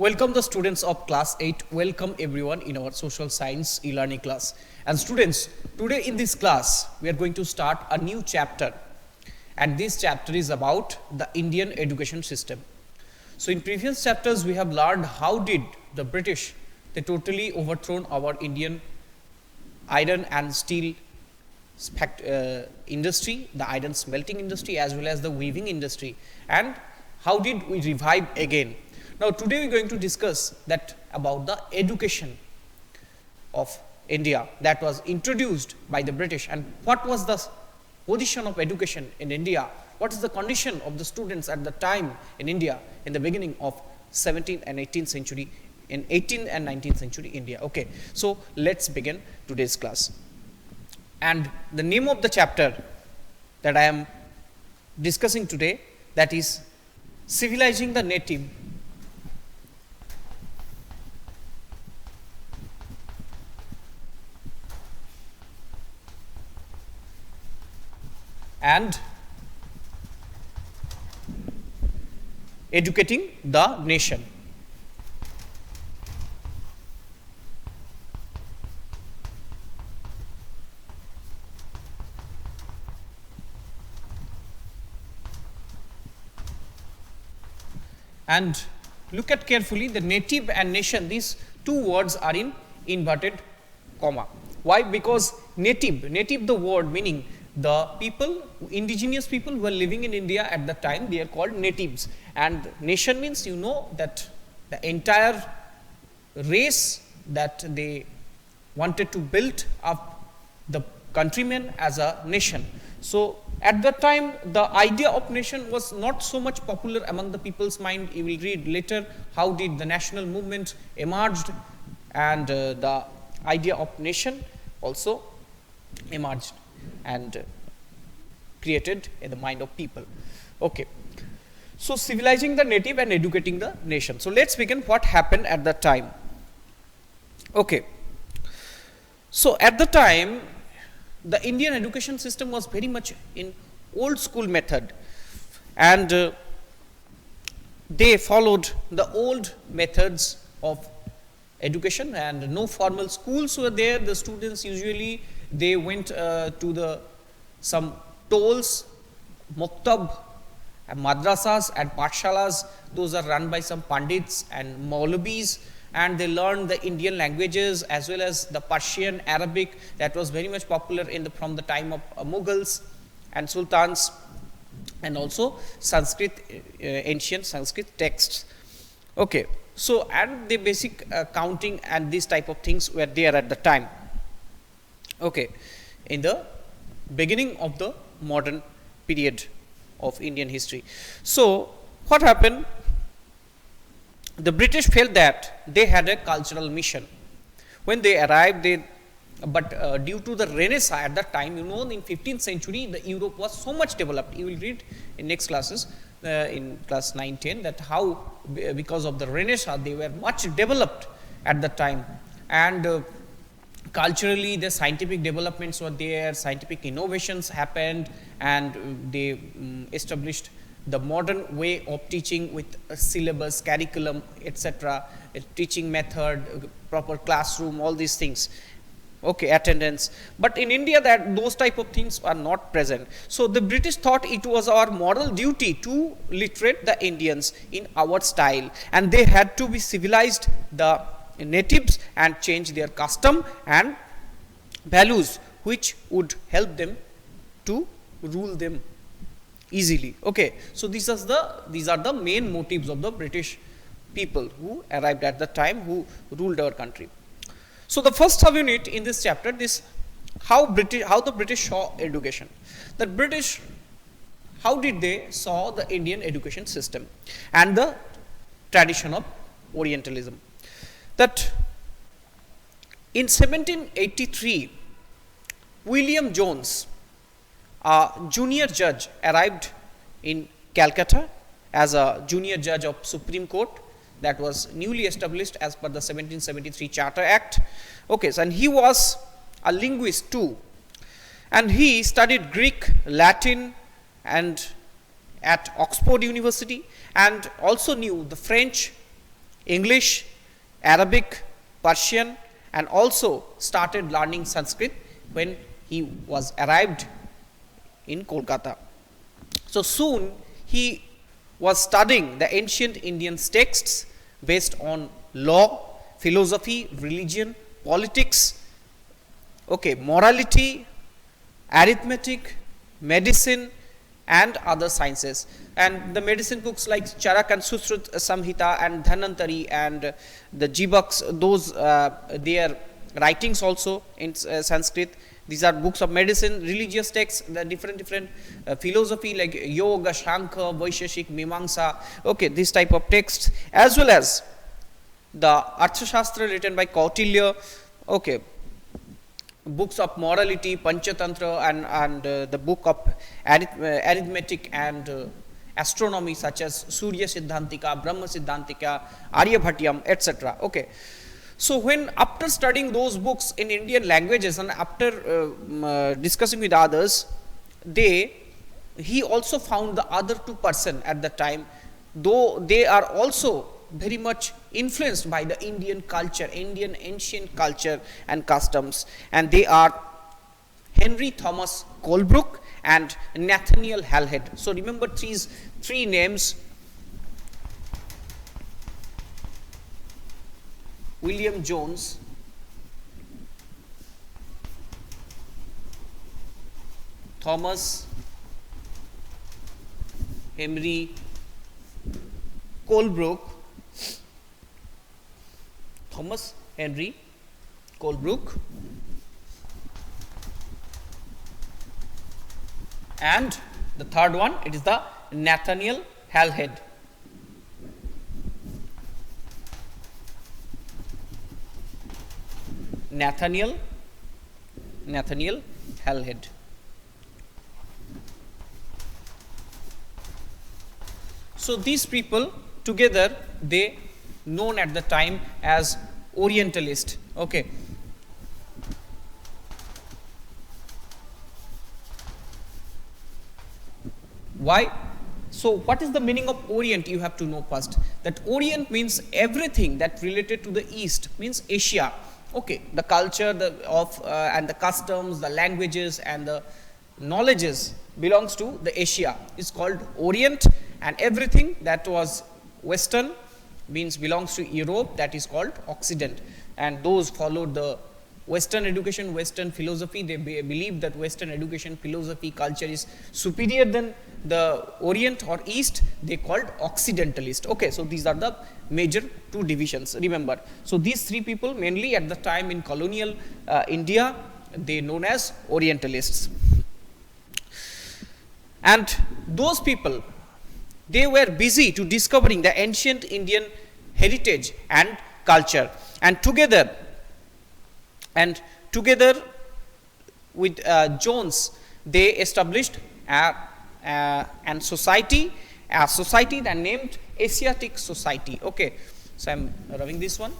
Welcome the students of class 8. Welcome everyone in our social science e-learning class. And students, today in this class, we are going to start a new chapter. And this chapter is about the Indian education system. So in previous chapters, we have learned how did the British, they totally overthrown our Indian iron and steel industry, the iron smelting industry as well as the weaving industry, and how did we revive again. Now today we are going to discuss that about the education of India that was introduced by the British, and what was the position of education in India, what is the condition of the students at the time in India in the beginning of 17th and 18th century, in 18th and 19th century India. Okay, so let's begin today's class. And the name of the chapter that I am discussing today, that is Civilizing the Native and Educating the Nation. And look at carefully, the native and nation, these two words are in inverted comma. Why? Because native the word meaning the people, indigenous people who were living in India at the time, they are called natives, and nation means, you know, that the entire race that they wanted to build up the countrymen as a nation. So at that time, the idea of nation was not so much popular among the people's mind. You will read later how did the national movement emerged, and the idea of nation also emerged and created in the mind of people. Okay, so civilizing the native and educating the nation. So let's begin what happened at that time. Okay, so at the time, the Indian education system was very much in old school method, and they followed the old methods of education, and no formal schools were there. The students usually they went to some tolls, muktab, and madrasas and pathshalas. Those are run by some pandits and maulvis, and they learned the Indian languages as well as the Persian, Arabic, that was very much popular from the time of Mughals and Sultans, and also Sanskrit, ancient Sanskrit texts. Okay, so and the basic counting and these type of things were there at the time. Okay, in the beginning of the modern period of Indian history. So what happened? The British felt that they had a cultural mission. When they arrived, but due to the Renaissance at that time, you know, in 15th century, the Europe was so much developed. You will read in next classes, in class 9, 10, that how because of the Renaissance, they were much developed at that time. And culturally, the scientific developments were there, scientific innovations happened, and they established the modern way of teaching with a syllabus, curriculum, etc., teaching method, proper classroom, all these things. Okay, attendance. But in India, that those type of things are not present. So the British thought it was our moral duty to literate the Indians in our style, and they had to be civilized the natives and change their custom and values, which would help them to rule them easily. Okay, so these are the main motives of the British people who arrived at the time, who ruled our country. So the first subunit in this chapter, this how the British saw education. The British, how did they saw the Indian education system and the tradition of Orientalism? That in 1783, William Jones, a junior judge, arrived in Calcutta as a junior judge of Supreme Court that was newly established as per the 1773 Charter Act. Okay, so and he was a linguist too, and he studied Greek, Latin, and at Oxford University, and also knew the French English, Arabic, Persian, and also started learning Sanskrit when he was arrived in Kolkata. So soon he was studying the ancient Indian texts based on law, philosophy, religion, politics, okay, morality, arithmetic, medicine, and other sciences. And the medicine books like Charak and Susrut Samhita and Dhanantari and the Jivaks, those their writings also in Sanskrit. These are books of medicine, religious texts, the different philosophy like Yoga, Shankha, Vaisheshik, Mimamsa, okay, this type of texts, as well as the Arthashastra written by Kautilya, okay, books of morality, Panchatantra, and the book of arithmetic and astronomy such as Surya Siddhantika, Brahma Siddhantika, Aryabhatyam, etc. Okay. So when after studying those books in Indian languages and after discussing with others, he also found the other two person at the time, though they are also very much influenced by the Indian culture, Indian ancient culture and customs, and they are Henry Thomas Colebrook and Nathaniel Halhed. So remember three names: William Jones, Thomas Henry Colebrook, Thomas Henry Colebrook, and the third one, it is the Nathaniel Halhed. Nathaniel Halhed. So these people together, they known at the time as Orientalist. Okay. Why? So what is the meaning of Orient? You have to know first that Orient means everything that related to the East, means Asia. Okay, the culture and the customs, the languages and the knowledges belongs to the Asia is called Orient, and everything that was Western means belongs to Europe, that is called Occident. And those followed the Western education, Western philosophy, they believe that Western education, philosophy, culture is superior than the Orient or East, they called Occidentalist. Okay, so these are the major two divisions, remember. So these three people mainly at the time in colonial India, they known as Orientalists. And those people, they were busy to discovering the ancient Indian heritage and culture, and together with Jones, they established a society that named Asiatic Society. Okay, so I am rubbing this one.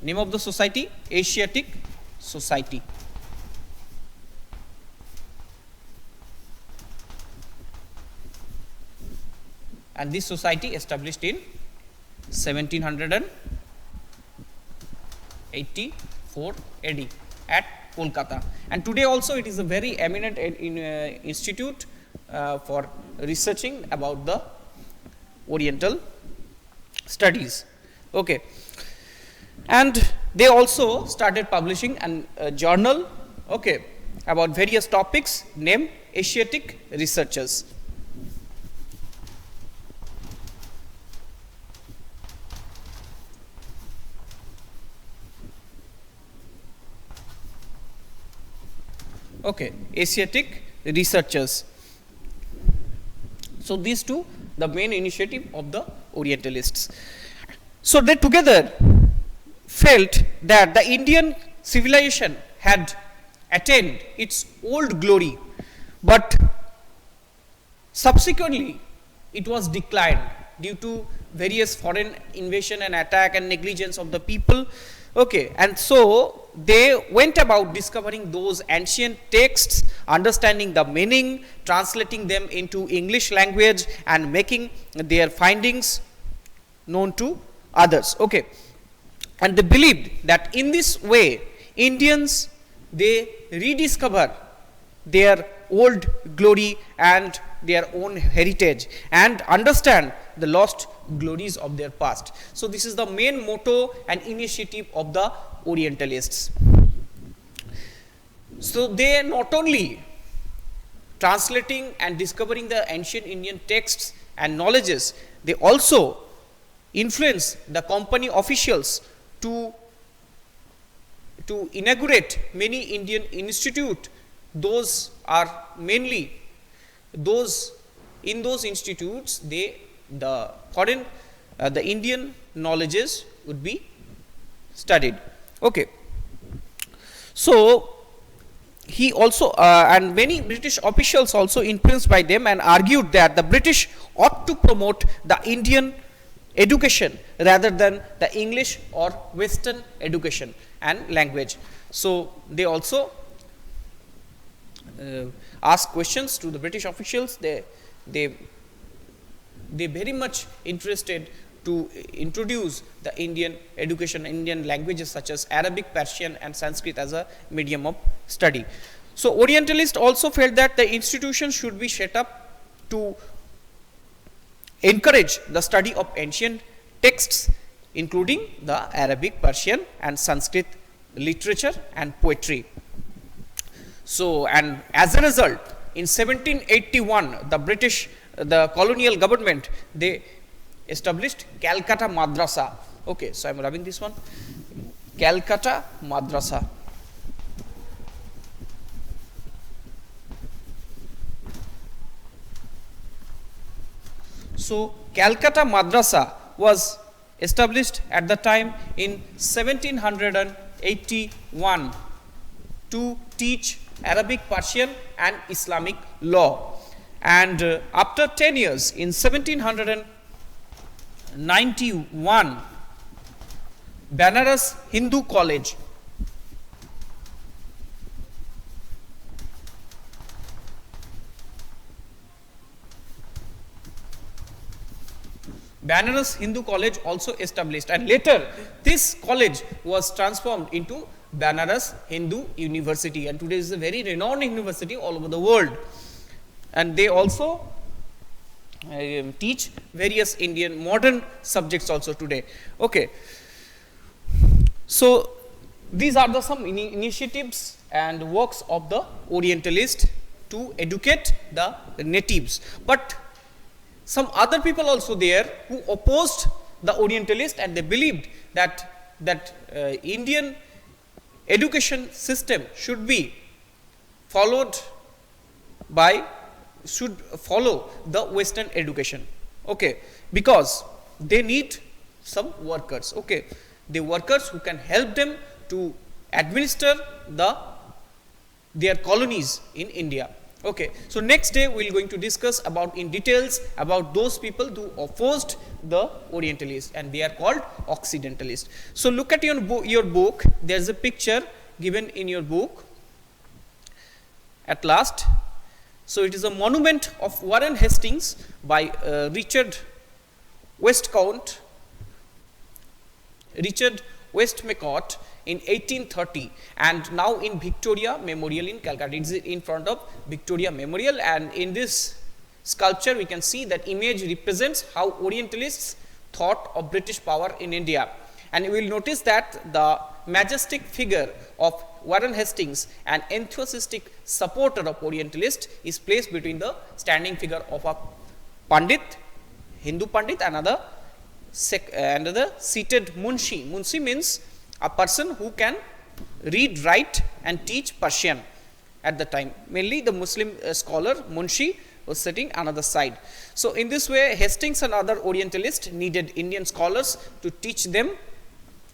Name of the society, Asiatic Society. And this society established in 1784 AD at Kolkata. And today also it is a very eminent institute for researching about the Oriental studies. Okay. And they also started publishing a journal, okay, about various topics named Asiatic Researchers. Okay, Asiatic Researchers. So these two, the main initiative of the Orientalists. So they together felt that the Indian civilization had attained its old glory, but subsequently it was declined due to various foreign invasion and attack and negligence of the people. Okay, and so they went about discovering those ancient texts, understanding the meaning, translating them into English language and making their findings known to others. Okay, and they believed that in this way Indians, they rediscover their old glory and their own heritage and understand the lost glories of their past. So this is the main motto and initiative of the Orientalists. So they not only translating and discovering the ancient Indian texts and knowledges, they also influence the company officials to inaugurate many Indian institute. Those are mainly those, in those institutes the foreign the Indian knowledges would be studied. Okay, so he also and many British officials also influenced by them and argued that the British ought to promote the Indian education rather than the English or Western education and language. So they also ask questions to the British officials. They very much interested to introduce the Indian education, Indian languages such as Arabic, Persian and Sanskrit as a medium of study. So Orientalists also felt that the institution should be set up to encourage the study of ancient texts, including the Arabic, Persian and Sanskrit literature and poetry. So, and as a result, in 1781, the colonial government, they established Calcutta Madrasa. Okay, so I am rubbing this one, Calcutta Madrasa. So Calcutta Madrasa was established at the time in 1781 to teach Arabic, Persian and Islamic law. And after 10 years, in 1791, Banaras Hindu College also established, and later this college was transformed into Banaras Hindu University, and today is a very renowned university all over the world. And they also teach various Indian modern subjects also today. Okay, so these are the some initiatives and works of the Orientalists to educate the natives. But some other people also there who opposed the Orientalists, and they believed that Indian education system should follow the Western education. Okay, because they need some workers. Okay, the workers who can help them to administer their colonies in India. Okay, so next day we are going to discuss about in details about those people who opposed the Orientalists, and they are called Occidentalists. So look at your book. There is a picture given in your book at last. So it is a monument of Warren Hastings by Richard Westmacott in 1830, and now in Victoria Memorial in Calcutta. It is in front of Victoria Memorial, and in this sculpture we can see that image represents how Orientalists thought of British power in India. And you will notice that the majestic figure of Warren Hastings, an enthusiastic supporter of Orientalist, is placed between the standing figure of a Pandit, Hindu Pandit, and another seated Munshi. Munshi means a person who can read, write and teach Persian at the time. Mainly the Muslim scholar Munshi was sitting another side. So in this way, Hastings and other Orientalists needed Indian scholars to teach them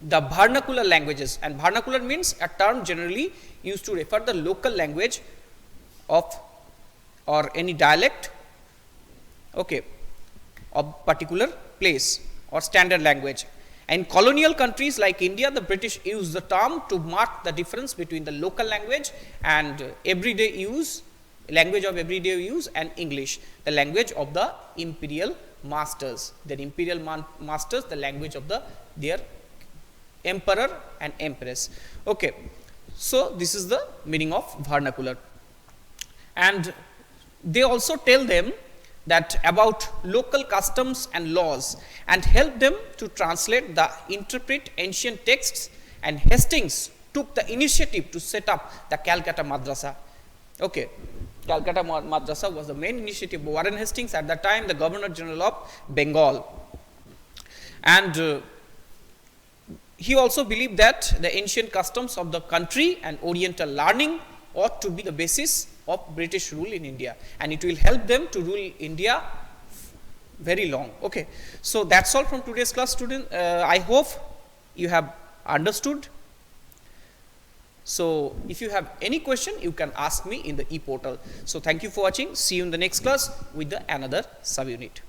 the vernacular languages, and vernacular means a term generally used to refer the local language of or any dialect, okay, of particular place or standard language. In colonial countries like India, the British used the term to mark the difference between the local language and everyday use, language of everyday use, and English, the language of the imperial masters, their imperial masters, the language of their emperor and empress. Okay, so this is the meaning of vernacular. And they also tell them that about local customs and laws, and help them to translate the interpret ancient texts. And Hastings took the initiative to set up the Calcutta Madrasa. Okay, Calcutta Madrasa was the main initiative of Warren Hastings, at that time the Governor General of Bengal. And he also believed that the ancient customs of the country and Oriental learning ought to be the basis of British rule in India, and it will help them to rule India very long. Okay, so that's all from today's class, student. I hope you have understood. So if you have any question, you can ask me in the e-portal. So thank you for watching. See you in the next class with the another subunit.